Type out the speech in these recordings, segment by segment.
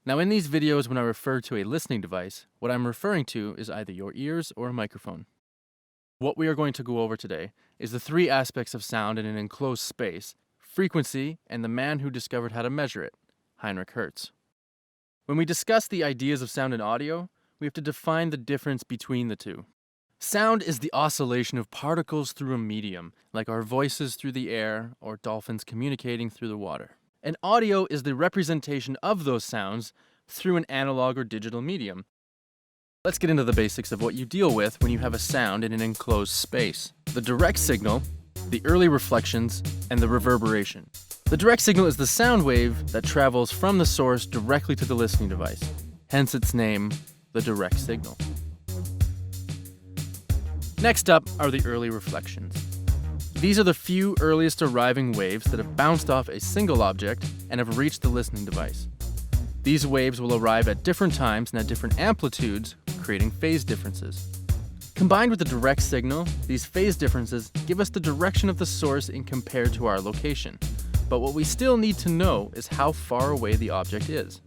Now in these videos, when I refer to a listening device, what I'm referring to is either your ears or a microphone. What we are going to go over today is the three aspects of sound in an enclosed space: frequency and the man who discovered how to measure it, Heinrich Hertz. When we discuss the ideas of sound and audio, we have to define the difference between the two. Sound is the oscillation of particles through a medium, like our voices through the air or dolphins communicating through the water. And audio is the representation of those sounds through an analog or digital medium. Let's get into the basics of what you deal with when you have a sound in an enclosed space: the direct signal, the early reflections, and the reverberation. The direct signal is the sound wave that travels from the source directly to the listening device, hence its name, the direct signal. Next up are the early reflections. These are the few earliest arriving waves that have bounced off a single object and have reached the listening device. These waves will arrive at different times and at different amplitudes, creating phase differences. Combined with the direct signal, these phase differences give us the direction of the source in compared to our location. But what we still need to know is how far away the object is.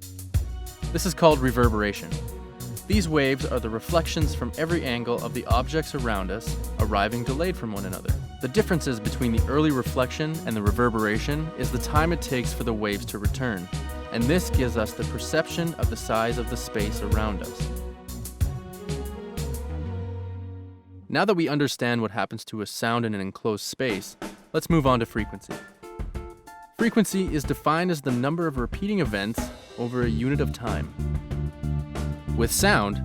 This is called reverberation. These waves are the reflections from every angle of the objects around us, arriving delayed from one another. The differences between the early reflection and the reverberation is the time it takes for the waves to return, and this gives us the perception of the size of the space around us. Now that we understand what happens to a sound in an enclosed space, let's move on to frequency. Frequency is defined as the number of repeating events over a unit of time. With sound,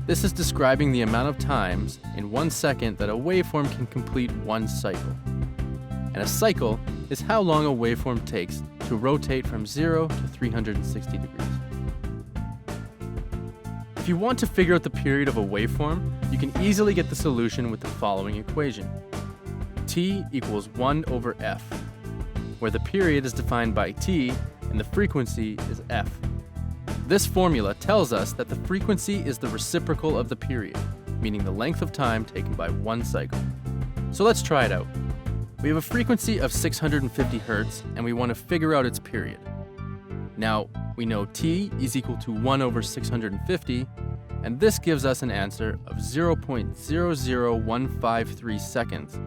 this is describing the amount of times in 1 second that a waveform can complete one cycle. And a cycle is how long a waveform takes to rotate from 0 to 360 degrees. If you want to figure out the period of a waveform, you can easily get the solution with the following equation. T equals 1 over f, where the period is defined by t and the frequency is f. This formula tells us that the frequency is the reciprocal of the period, meaning the length of time taken by one cycle. So let's try it out. We have a frequency of 650 Hz and we want to figure out its period. Now, we know t is equal to 1 over 650, and this gives us an answer of 0.00153 seconds.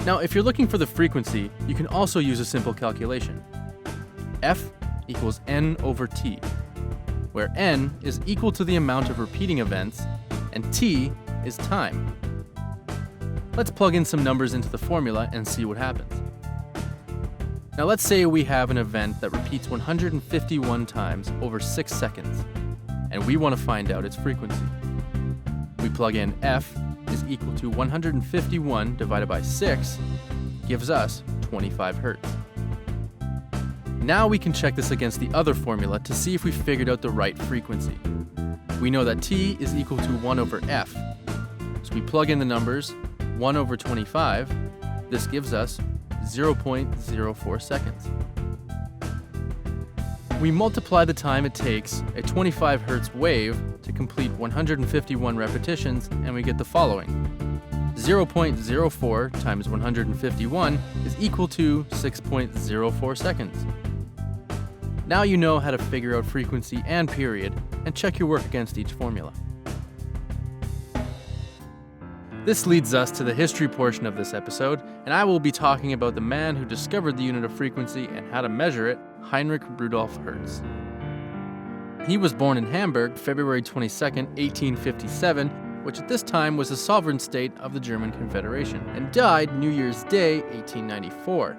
Now, if you're looking for the frequency, you can also use a simple calculation. F equals n over t, where n is equal to the amount of repeating events, and t is time. Let's plug in some numbers into the formula and see what happens. Now let's say we have an event that repeats 151 times over 6 seconds, and we want to find out its frequency. We plug in f is equal to 151 divided by 6 gives us 25 Hz. Now we can check this against the other formula to see if we figured out the right frequency. We know that t is equal to 1 over f, so we plug in the numbers 1 over 25, this gives us 0.04 seconds. We multiply the time it takes a 25 Hz wave to complete 151 repetitions, and we get the following. 0.04 times 151 is equal to 6.04 seconds. Now you know how to figure out frequency and period, and check your work against each formula. This leads us to the history portion of this episode, and I will be talking about the man who discovered the unit of frequency and how to measure it, Heinrich Rudolph Hertz. He was born in Hamburg, February 22, 1857, which at this time was a sovereign state of the German Confederation, and died New Year's Day, 1894.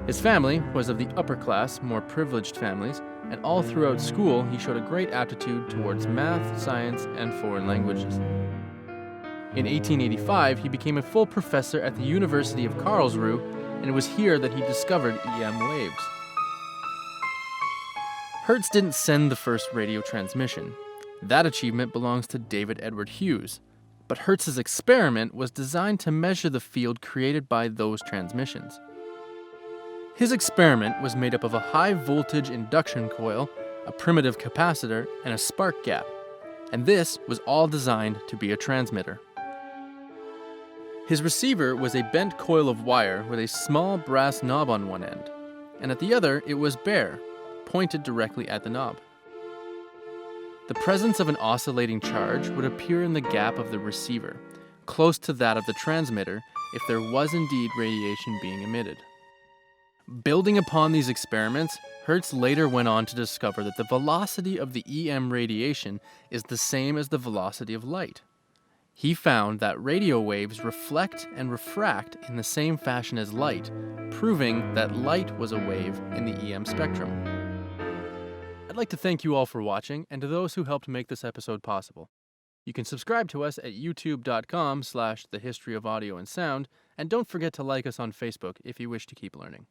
His family was of the upper class, more privileged families, and all throughout school he showed a great aptitude towards math, science, and foreign languages. In 1885, he became a full professor at the University of Karlsruhe, and it was here that he discovered EM waves. Hertz didn't send the first radio transmission. That achievement belongs to David Edward Hughes, but Hertz's experiment was designed to measure the field created by those transmissions. His experiment was made up of a high-voltage induction coil, a primitive capacitor, and a spark gap, and this was all designed to be a transmitter. His receiver was a bent coil of wire with a small brass knob on one end, and at the other it was bare, pointed directly at the knob. The presence of an oscillating charge would appear in the gap of the receiver, close to that of the transmitter if there was indeed radiation being emitted. Building upon these experiments, Hertz later went on to discover that the velocity of the EM radiation is the same as the velocity of light. He found that radio waves reflect and refract in the same fashion as light, proving that light was a wave in the EM spectrum. I'd like to thank you all for watching, and to those who helped make this episode possible. You can subscribe to us at youtube.com/thehistoryofaudio and sound, and don't forget to like us on Facebook if you wish to keep learning.